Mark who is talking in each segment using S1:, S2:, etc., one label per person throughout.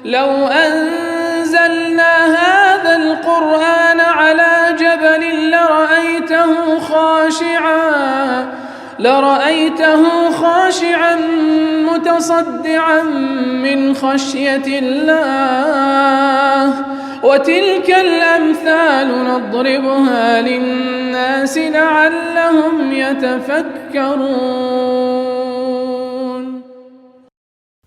S1: لو أنزلنا هذا القرآن على جبل لرأيته خاشعا متصدعا من خشية الله وتلك الأمثال نضربها للناس لعلهم يتفكرون.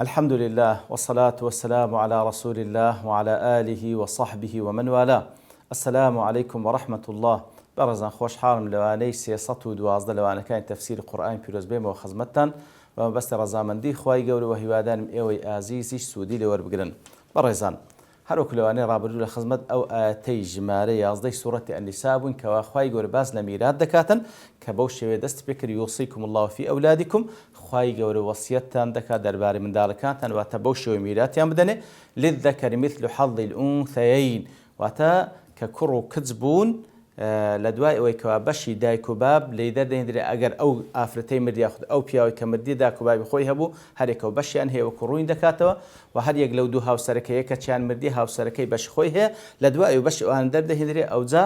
S2: الحمد لله والصلاة والسلام على رسول الله وعلى آله وصحبه ومن والاه. السلام عليكم ورحمة الله. بەڕێزان خۆشحاڵم لەوانەی 312 لەوانەکانی تەفسیری قورئانی پیرۆز بێمەوە خزمەتتان بە مەبەستی ڕەزامەندی خوای گەورە و هیوادارم ئێوەی ئازیزیش سوودی لێ وەربگرن. بەڕێزان هەروەکو لەوانەیە ڕابردوو لە خزمەت ئەو ئاەتەی ژمارە 11 سوورەتی ئەنیسا بوون کەوا خوای گەورە باس لە میرات دەکاتن کە بەو شێوەیە دەست پێکرد یوصیکم الله فی ئەولادیکم، خوای گەورە وەسیەتتان دەکات دەربارەی منداڵەکانتان واتە بەو شێوەیە میراتیان بدەنێ للذەکەر مثل حەظ الأنثەیین، واتە کە کوڕ و کچ بوون لە دوای ئەوەی کەوا بەشی دایک و باب لێی دەردەهێنرێ ئەگەر ئەو ئافرەتەی مردی یاخود ئەو پیاوەی کە مردی دایک و بابی خۆی هەبوو هەرێکە و بەشیان هەیە وەکو ڕووین دەکاتەوە و هەر یەک لەو دوو هاوسەرەکەیە کە چیان مردی هاوسەرەکەی بەشی خۆی هەیە لە دوای ئەو بەشی ئەوان دەردەهێنرێ ئەوجا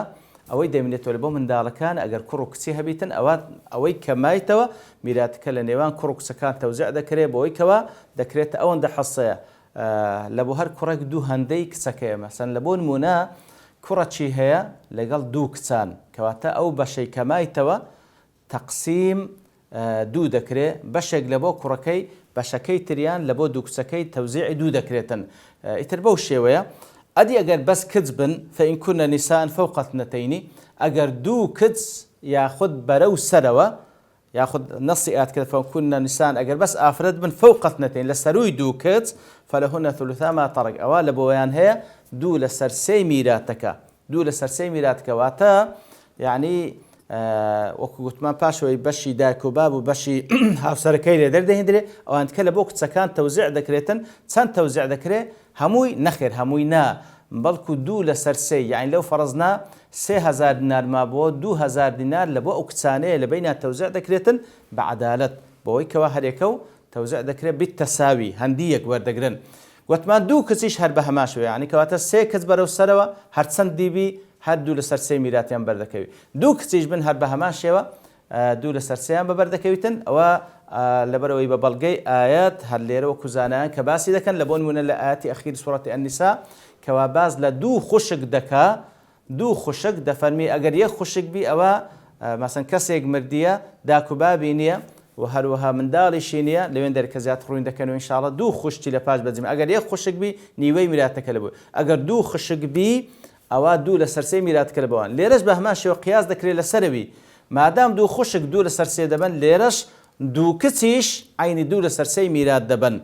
S2: ئەوەی دەمێنێتەوە لە بۆ منداڵەکان ئەگەر کوڕ و کچی هەبیتن ئەوەی کەمایتەوە میراتەکە لە نێوان کوڕ و کچەکان تەوزیع دەکرێت بۆەوەی کەوا دەکرێتە ئەوەندە حەسەیە لە بۆ هەر کوڕێک دوو هەندەی کچەکەیە. مەسەن لە بۆ نمونە کوڕەچی هەیە لەگەڵ دوو کچان کەواتە ئەو بەشەی کەمایتەوە تەقسیم دوو دەکرێت، بەشێک لە بۆ کوڕەکەی بەشەکەی تریان لە بۆ دوو کچەکەی تەوزیعی دوو دەکرێتن. ئیتر بەو شێوەیە ئەدی ئەگەر بەس کچ بن فإن كن نساء فوق اثنتين، ئەگەر دوو کچ یاخود بەرەو سەرەوە یاخود نەسی ئات کرد فإن كن نساء ئەگەر بەس ئافرەت بن فوق اثنتين لە سەرووی دوو کچ فلهن ثلثا ما ترك، ئەوە لە بۆیان هەیە دوو لە سەر سێی میراتەکە، دوو لە سەر سێی میراتەکە واتە یعنی وەکو گوتمان پاشەوەی بەشی دایک و باب و بەشی هاوسەرەکەی لێ دەردەهێنرێ ئەوان کە لە بۆ کچەکان تەوزیع دەکرێتن. چەند تەوزیع دەکرێت؟ هەمووی نەخێر هەمووی نا، بەڵکو دوو لە سەر سێی، یعنی لەو فەرزنا 3000 دینار مابووە 2000 دینار لە بۆ ئەو کچانەیە لە بینیان تەوزیع دەکرێتن بە عەدالەت بەوەی کەوا هەرێکە و تەوزیع دەکرێت بالتەساوی هەندی یەک وەردەگرن. وتمان دوو کچیش هەر بە هەماشەوە، یعنی کەواتە سێ کچ بەرەو سەرەوە هەرچەند دیبی هەر دوو لە سەر سێی میراتیان بەردەکەوی، دوو کچیش بن هەر بە هەمان شێوە دوو لە سەر سێیان بەبەردەکەویتن. ئەوە لەبەرەوەی بە بەڵگەی ئاەت هەر لێرەوە کوزانیان کە باسی دەکەن لە بۆ نمونە لە ئاەتی ئەخیر سوورەتی ئەنیسا کەوا باز لە دوو خوشک دەکا، دوو خوشک دەفەرمی ئەگەر یەک خوشک بی ئەوە مەسەن کەسێک مردیە داک و بابی نییە و هەروەها منداڵیشی نییە لەوێن دەرکە زیات ڕووین دەکەن و ئینشاڵڵا دوو خوشتی لە پاش بەجیم ئەگەر یەک خوشک بی نیوەی میراتەکە لەبوو، ئەگەر دوو خوشک بی ئەوە دوو لە سەر سێی میراتەکە لەبەوەن. لێرەش بە هەمان شێوە قیاس دەکرێت لە سەرەوی مادام دوو خوشک دوو لە سەر سێ دەبن لێرەش دوو کچیش عینی دوو لە سەر سێی میرات دەبن،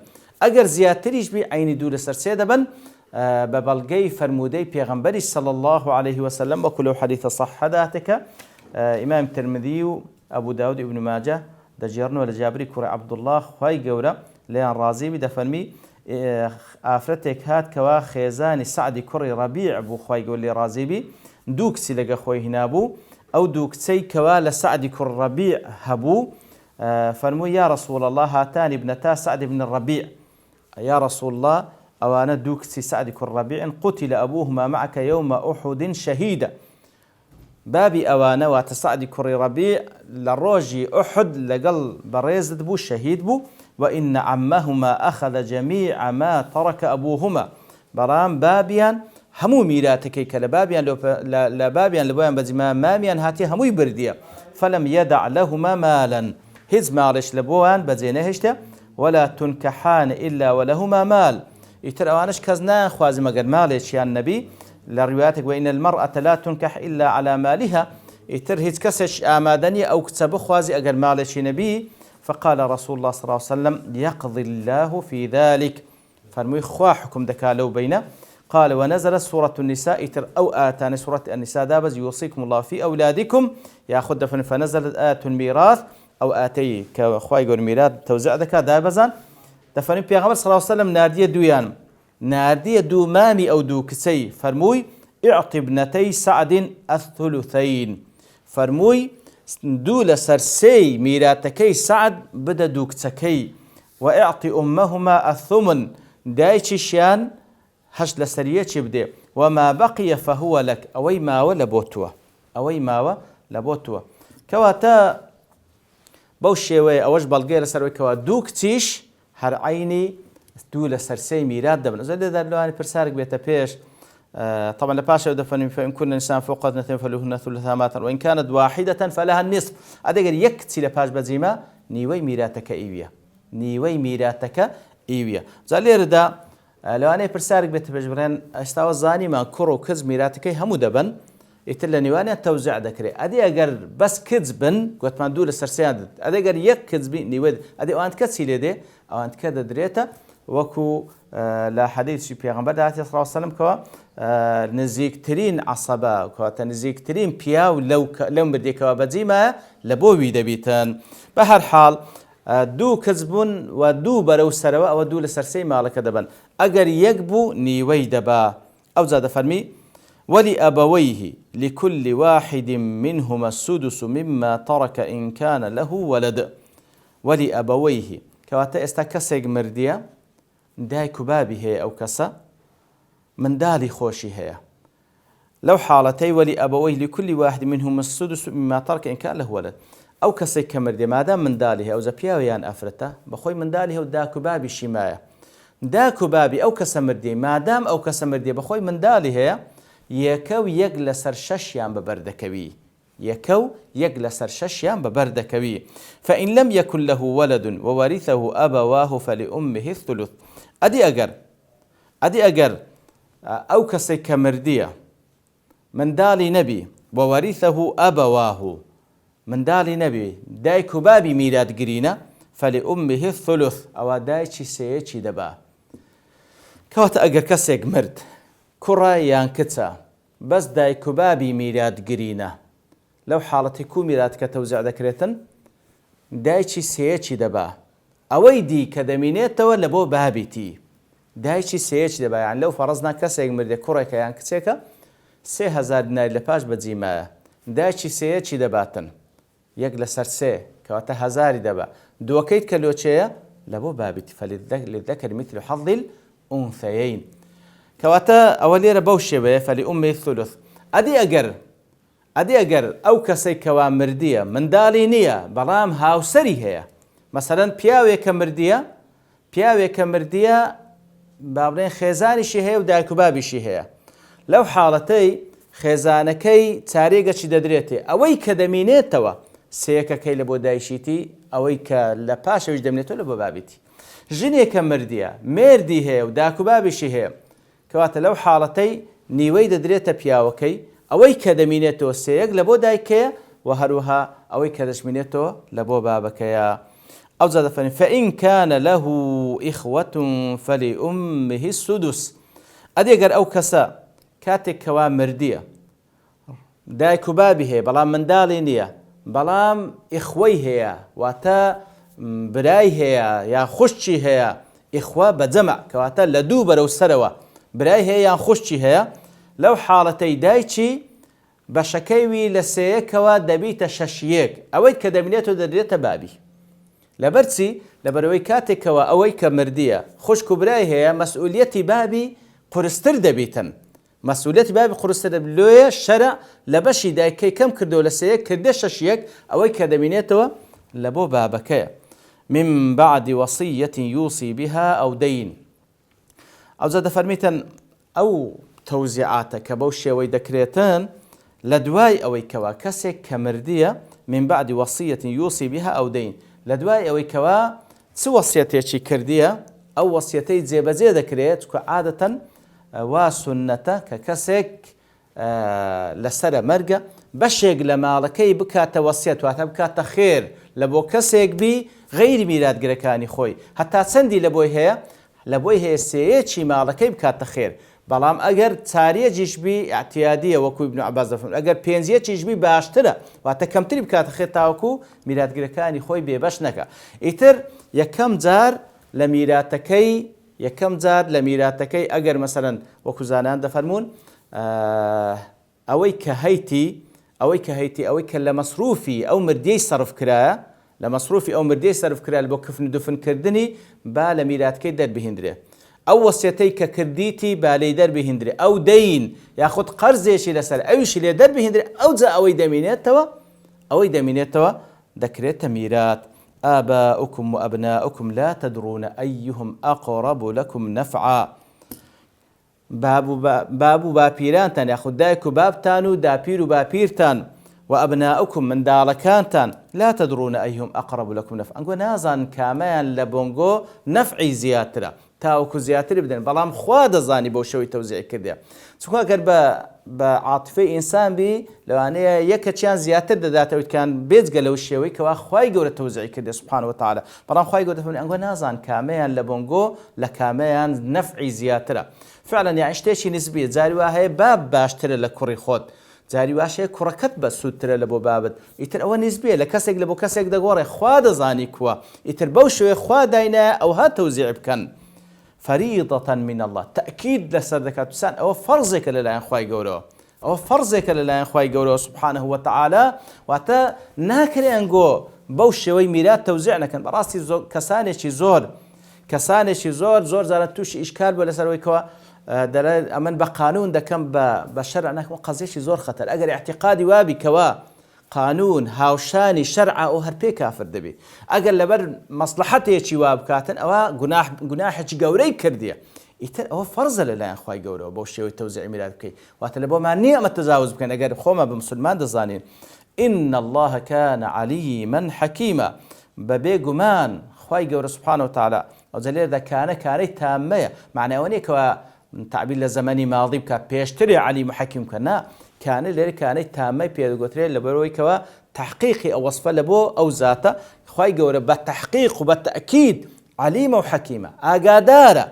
S2: ئەگەر زیاتریش بی عینی دوو لە سەر سێ دەبن بە بەڵگەی فەرمودەی پێغەمبەری صلی الله عليه وسلم وەکو لەو حەدیثە صەحیحە داتێکە ئیمام ترمذی و ئەبوو داود و ئیبن ماجە دەجێڕنەوە لە جابری کوڕی عەبدوڵڵاه خوای گەورە لێیان ڕازیبی دەفەرمی ئافرەتێک هات کەوا خێزانی سعدی کوڕی ڕەبیع بوو خوای گەورە لێ ڕازیبی، دوو کچی لەگە خۆی هینابوو، ئەو دوو کچەی کەوا لە سعدی کوڕ ڕەبیع هەبوو فەرمووی یا رەسوول الله هاتانی ابنتا سعد بن الرەبیع، یا رەسوول الله ئەوانە دوو کچی سعدی کوڕ ڕەبیعن قوتیل ئەبوهما معکە یەومە ئوحود شەهیدە، بابی ئەوانە واتە سعدی کوڕی ڕەبیع لە ڕۆژی ئوحود لەگەڵ بەڕێزت بوو شەهید بوو وإن عمهما أخذ جميع ما ترك أبوهما، بەڵام بابیان هەموو میراتەکەی کە لە بابیان لە بۆیان بەجیما مامیان هاتی هەمووی بردیە فلم يدع لهما مالا، هیچ ماڵش لە بۆیان بەجێ نەهێشتە ولا تنكحان إلا ولهما مال، ئیتر ئەوانش کەس ناخوازی مەگەر ماڵێکیان نەبی لە ڕوایەتێک وإن المرأة لا تنكح إلا على مالها، ئیتر هیچ کەسێک ئامادە نیە ئەو کچە بخوازی ئەگەر ماڵێکی نەبی. فقال رسول الله صلى الله عليه وسلم يقضي الله في ذلك، فرموي خوا حكم دكا لو بينه. قال ونزلت سورة النساء تر أو آتان سورة النساء دابز يوصيكم الله في أولادكم ياخذ فنزلت آية الميراث أو آتي كخوا يقول ميراث توزع دكا دابزان دفن بيغمبر صلى الله عليه وسلم ناردية دويان ناردية دو مامي أو دو كسي فرموي اعطي ابنتي سعد الثلثين، فرموي دوو لە سەر سێی میراتەکەی سعد بدە دوو کچەکەی و ئیعطی ئومەهما ئەثومن، دایکیشیان هەشت لە سەریەکی بدێ وما بقي فهو لك ئەوەی ماوە لە بۆ تووە ئەوەی ماوە لە بۆ تووە کەواتە بەو شێوەیە ئەوەش بەڵگەیە لەسەرەوەی کەوا دوو کچیش هەر عینی دوو لە سەرسەی میرات دەبن زۆر لێدا لەوانی پرسارێک بێتە پێش طبعا لپاشە دەفەرمێ فإن كن نساء فوق اثنتين فلهن ثلثا ما ترك وإن كانت واحدة فلها النصف ئەدەگەر یەک کچی لە پاش بەجیمە نیوەی میراتەکە ئیویە نیوەی میراتەکە ئیویە جا لێرەدا لەوانەیە پرسارێک بێتە پێش بڕێن ئێستاوە زانیمان کوڕ و کچ میراتەکەی هەموو دەبن ئیتر لە نێوانیان تەوزیع دەکرێت ئەدی ئەگەر بەس کچ بن گوتمان دوو لە سەرسەیان دێت ئەدەگەر یەک کچ بی نیوە ئەدی ئەوان کەچی لێ دێ ئەوان کە دەدرێتە وەکو لە حەدیثی پێغەمبەر داهاتی صلی الله علیه وسلم کەوە نزیکترین عەسەبە کەواتە نزیکترین پیاو لەو مردێکەوە بەجیمایە لە بۆ وی دەبیتن بە هەر حاڵ دوو کەس بوون و دوو بەرەو سەرەوە ئەوە دوو لە سەرسەی ماڵەکە دەبن ئەگەر یەک بوو نیوەی دەبا ئەو جا دەفەرمی ولأبويه لكل واحد منهما السدس مما ترك إن كان له ولد ولأبويه كواتا ئێستا کەسێک مردیە دایک و بابی هەیە ئەو کەسە منداڵی خۆشی هەیە لەو حاڵەتەی ولأبويه لكل واحد منهما السدس مما ترك إن كان له ولد ئەو کەسێک کە مردێ مادام منداڵی هەیە ئەوزە پیاویان ئەفرەتە بەخۆی منداڵی هەیە و داک و بابیشی مایە داک و بابی ئەو کەسە مردێ مادام ئەو کەسە مردێ بەخۆی منداڵی هەیە یەکە و یەک لەسەر شەشیان بەبەردەکەوی یەکە و یەک لەسەر شەشیان بەبەردەکەوی فإن لم يكن له ولد وورثه أبواه فلأمه الثلث ئەدی ئەگەر ئەو کەسێک کە مردیە منداڵی نەبی وورثه أبواه منداڵی نەبی دایک و بابی میراتگرینە فلأمه الثلث ئەوە دایکی سێیەکی دەبا کەواتە ئەگەر کەسێک مرد کوڕە یان کچە بەس دایک و بابی میراتگرینە لەو حاڵەتی کو میراتکە تەوزیع دەکرێتن دایکی سێیەکی دەبا ئەوەی دی کە دەمینێتەوە لە بۆ بابیتی دایکی سێیەکی دەبا یان لەو فەرەزنا کەسێک مردێ کوڕێکە یان کچێکە 3000 دینار لە پاش بەجیمایە دایکی سێیەکی دەباتن یەک لەسەر سێ کەواتە هەزاری دەبا دووەکەیت کە لۆچەیە لە بۆ بابیتی فللذەکر مثل حظ الأنثيين کەواتە ئەوە لێرە بەو شێوەیە فلأمه الثلث ئەدی ئەگەر ئەو کەسەی کەوا مردیە منداڵی نییە بەڵام هاوسەری هەیە مەسەلەن پیاوێکە مردیە با بڵێن خێزانیشی هەیە و دایک و بابیشی هەیە لەو حاڵەتەی خێزانەکەی چارێگەچی دەدرێتێ ئەوەی کە دەمینێتەوە سێیەکەکەی لە بۆ دایشیتی ئەوەی کە لە پاشەویش دەمێنێتەوە لە بۆ بابیتی ژنێکە مردیە مێردی هەیە و دایک و بابیشی هەیە کەواتە لەو حاڵەتەی نیوەی دەدرێتە پیاوەکەی ئەوەی کە دەمینێتەوە سێیەک لە بۆ دایکەیە و هەروەها ئەوەی کە دەشمێنێتەوە لە بۆ بابەکەیە ئەو جا دەفەرمێ فإن كان له إخوة فلأمه السدس ئەدێگەر ئەو کەسە کاتێک کەوا مردیە دایک و بابی هەیە بەڵام منداڵی نییە بەڵام ئیخوەی هەیە واتە برای هەیە یا خوشتی هەیە ئیخوە بەجەمع کەواتە لە دوو بەرەو سەرەوە برای هەیە یان خوشتی هەیە لەو حاڵەتەی دایکی بەشەکەیوی لە سێیەکەوە دەبیتە شەشیەک ئەوەی کە دەبینێتەوە دەدرێتە بابی لەبەرچی لەبەرەوەی کاتێکەوە ئەوەی کە مردیە خوشک و برای هەیە مەسئولیەتی بابی قورستر دەبیتن مەسئولیەتی بابی قورستر لۆیە شەرع لە بەشی دایکەی کەم کردەوە لە سێیەک کردێ شەشیەک ئەوەی کە دەبینێتەوە لە بۆ بابەکەیە من بعد وصية يوصي بها أو دين ئەو جا دەفەرمیتن ئەو تەوزیعاتە کە بەو شێوەی دەکرێتن لە دوای ئەوەی کەوا کەسێک کە مردیە من بعد وصية يوصي بها أو دين لە دوای ئەوەی کەوا چ وەسیەتێکی کردیە ئەو وەسیەتەی جێبەجێ دەکرێت کە عادەتەن وا سونەتە کە کەسێک لەسرە مەرگە بەشێک لە ماڵەکەی بکاتە وەسیەت واتە بکاتە خێر لە بۆ کەسێک بی غەیری میراتگرەکانی خۆی هەتا چەندی لە بۆی هەیە لە بۆی هەیە سێیەکی ماڵەکەی بکاتە خێر بەڵام ئەگەر چارەیەکیش بی ئاعتیادیە وەکو ئیبن عەباس دەفەرمێت ئەگەر پێنجەیەکیش بی باشترە واتە کەمتری بکاتە خێر تاوەکو میراتگرەکانی خۆی بێبەش نەکە ئیتر یەکەم جار لە میراتەکەی ئەگەر مەسەلەن وەکو زانان دەفەرمون ئەوەی کە لە مەسروفی ئەو مردیەی سەرف کرایە لە مەسروفی ئەو مردیەی سەرف کرا بۆ کفن و دفنکردنی با لە میراتەکەی دەربهێنرێ ئەو وەسیەتەی کە کردیتی با لێی دەربهێنرێ ئەو دەین یاخود قەرزێکی لەسەر ئەویشی لێ دەربهێنرێ ئەوجا ئەوەی دەمێنێتەوە دەکرێتە میرات. آباؤكم وأبناؤكم لا تدرون أيهم أقرب لكم نفعا. باب و باپیرانتان یاخود دایک و بابتان و داپیر و باپیرتان وأبناؤكم من داڵەکانتان لا تدرون أيهم أقرب لكم نفعا. ئەنگۆ نازان کامیان لە بۆنگۆ نەفعی زیاترە تاوەکو زیاتر بدەن، بەڵام خوا دەزانی بۆ شەوەی تەوزیع کردێ. چونکە ئەگەر بە عاتفەی ئینسان بی لەوانەیە یەکەچیان زیاتر دەداتەوەیتکان بێجگە لەو شێوەی کەوا خوای گەورە تەوزیع کردێ سبحانه وتعالى. بەڵام خوای گەورە دەفەرمێ ئەنگۆ نازان کامیان لە بۆنگۆ لە کامیان نەفعی زیاترە. فعلا یان شتێکی نسبیە. جاری وا هەیە باب باشترە لە کوڕی خۆت، جاری واشەیە کوڕەکەت بە سوودترە لە بۆ بابت. ئیتر ئەوە نسبیە، لە کەسێک لە بۆ کەسێک دەگۆڕێ، خوا دەزانی کووە. ئیتر بەو شێوەیە خوا داینایە ئەوها تەوزیع بکەن. فريضة من الله، تأكيد لسر دەکات وسان ئەوە فەرزێکە لەلایەن خوای گەورەوە، ئەوە فەرزێکە لەلایەن خوای گەورەوە سبحانه وتعالى. واتە ناکرێ ئەنگۆ بەو شێوەی میرات تەوزیع نەکەن. بەڕاستی کەسانێکی زۆر جارە تووشی ئیشکال بووە لەسەرەوەی کەوە دەڵێن ئەمن بە قانون دەکەم بە شەرع ناکەم. قەزێکی زۆر خەتەر. ئەگەر اعتقادی وابی کەوا قانون هاوشانی شەرع ئەو هەر پێ کافر دەبێت. ئەگەر لەبەر مەسلحەتێکی وا بکاتن ئەوە گوناحێکی گەورەی کردیە. ئیتر ئەوە فەرزە لەلایەن خوای گەورەوە بەو شێوەی تەوزیع میرات بکەیت. واتە لە بۆمان نییە ئەمە تەجاوز بکەن. ئەگەر خۆمە بە مسلمان دەزانین إن الله كان عليما حكيما، بەبێ گومان خوای گەورە سبحانه وتعالى ئەوجا لێرەدا کانەی تامەیە. معناوە نییە کەوە تعبیر لە زەمانی ماضی بکە پێشتری علیم و حەکیم بکە. نا، کانە لێرە کانەی تامەی پێدەگوترێت لەبەرەوەی کەوە تحقیقی ئەو وەسفە لە بۆ ئەو زاتە خوای گەورە بە تحقیق و بە تەئکید علیمە و حەکیمە، ئاگادارە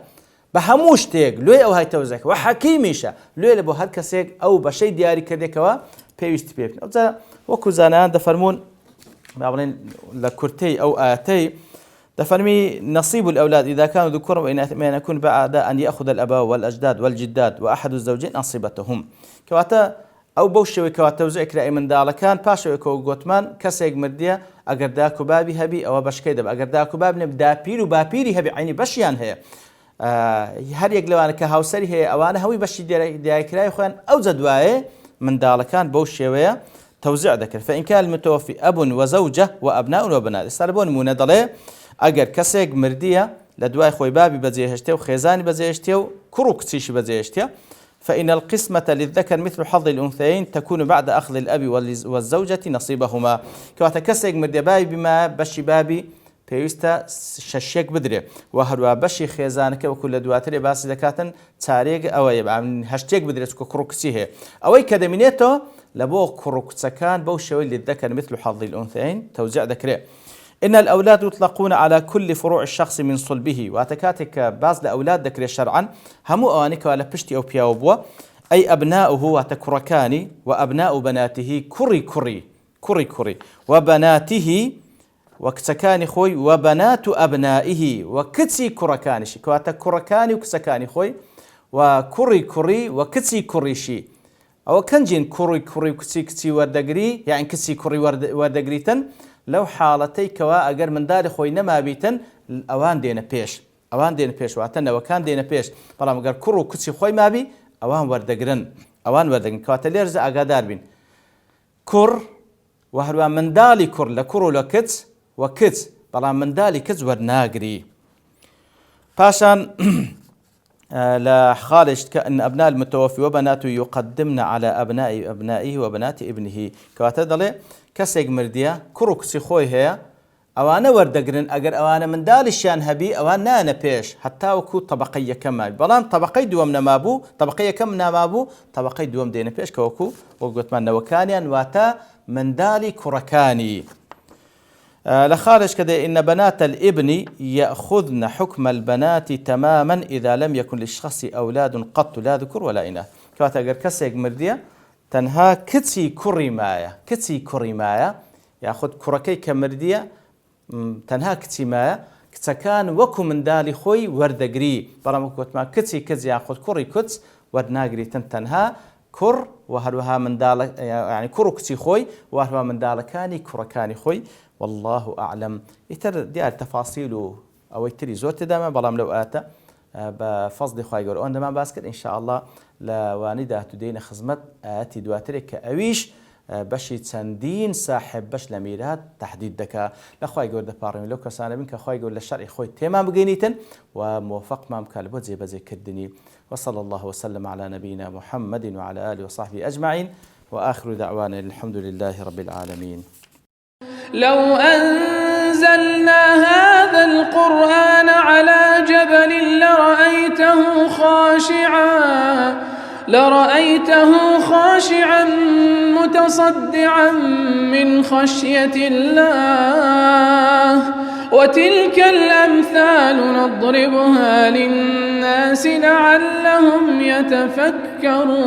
S2: بە هەموو شتێک لێ ئەو های تەوزیع و حەکیمیشە لێ لە بۆ هەر کەسێک ئەو بەشەی دیاری کردێکەوە پێویستی پێ بکەن. ئەوجا وەکو زانایان دەفەرمون با بڵێن لە کورتەی ئەو ئاەتەی دفرمي نصيب الأولاد إذا كانوا ذكورا وإنما يكون بعد أن يأخذ الأباء والأجداد والجدات وأحد الزوجين نصيبتهم. كواتا أو بوشوي كواتا توزيع كرائي من دالكان باشوي كو غوتمان كسيق مردية أجر داكو بابي هبي أو باش كيدب أجر داكو باب نبدا بيرو بابيري هبي عيني بشيان هي هر يقلوان كهاوسري هي أوانا هوي بشي دياي كرائي خوان أو زدواي من دالكان بوشوي توزيع ذكر. فإن كان المتوفي أب وزوجة وأبناء وبنات استربون مونادله ئەگەر کەسێک مردیە لە دوای خۆی بابی بەجێهێشتێ و خێزانی بەجێهێشتێ و کوڕ و کچیشی بەجێهێشتێ فإن القسمة للذكر مثل حظ الأنثيين تكون بعد أخذ الأب والزوجة نصيبهما. كواتا کەسێک مردێ بابی بما بەشی بابی پێویستە شەشێک بدرێ و هەروە بەشی خێزانەکە وەکو لە دواترێ باسی دەکاتن چارێک ئەوەیە هەشتێک بدرێت کە کوڕ و کچی هەیە. ئەوەی کە دەمێنێتەوە لە بۆ کوڕ و کچەکان بەو شێوەی للذكر مثل حظ الأنثيين توزيع دەکرێت. إن الأولاد يطلقون على كل فروع الشخص من صلبه. واتكاتك باز لأولاد ذكر شرعا همو أوانك ولا بشتي أو بياوبوا أي أبناؤه وتكركاني وأبناء بناته كري وبناته وكسكاني خوي وبنات أبنائه وكتسي كركانشي كواتا كركاني وكسكاني خوي وكري وكتسي كريشي أو كنجين كري وكتسي وردقري يعني كتسي كري وردقريتن لو حالتي كوا أجر من دار خوي نما بيتن أوان دينا بيش واتنا وكان دينا بيش طالما أجر كرو كتسي خوي ما بي أوان وردقرن كوا تليرز أقدار بين كر وهروا من دالي كر لكرو لكتس وكتس طالما من دالي كتس ورناقري باشان لا خالج كأن أبناء المتوفي وبناته يقدمن على أبناء أبنائه وبنات ابنه كوا تدلي کەسێک مردیە کوڕ و کچی خۆی هەیە ئەوانە وەردەگرن ئەگەر ئەوانە منداڵیشیان هەبی ئەوان نانە پێش هەتاوەکو طبقەی یەکەم مابی بەڵام طبقەی دووەم نەمابوو طبقەی یەکەم نامابوو طبقەی دووەم دێنە پێش کە وەکو گوتمانەوەکانیان واتە منداڵی کوڕەکانی. لە خارج کە دێ إن بنات الابن يأخذن حكم البنات تماما إذا لم يكن للشخص أولاد قط لا ذكر ولا إناث. کەواتە ئەگەر کەسێک مردیە تەنها کچی کوڕی مایە یاخود کوڕەکەی کە مردیە تەنها کچی مایە کچەکان وەکو منداڵی خۆی وەردەگری بەڵام وەکوتمان کچی کچ یاخود کوڕی کچ وەرناگریتن تەنها کوڕ و هەروەها منداڵ یعنی کوڕ و کچی خۆی و هەروەها منداڵەکانی کوڕەکانی خۆی والله أعلم. ئیتر دیار تەفاسیل و ئەوەی تری زۆر تێدامە بەڵام لەو ئاتە بفضل خواهی گەورە ئەوەندەمان باس کرد ئینشاءالله لەوانەی داهاتوودەینە خزمەت ئاەتی دواترێک کە ئەویش بەشی چەندین ساحب بەش لە میرات تهدید دەکات لە خواهی گەورە دەپاڕێنین لەو کەسانە بن کە خواهی گەورە لە شەرعی خۆی تێمان بگەینیتن و موفقمان بکات بۆ جێبەجێکردنی وصلى الله وسلم على نبينا محمد وعلى آله وصحبه أجمعين وآخر دعوانا الحمد لله رب العالمين.
S1: لو أنزلنا هذا القرآن على جبل لرأيته خاشعا متصدعا من خشية الله وتلك الأمثال نضربها للناس لعلهم يتفكرون.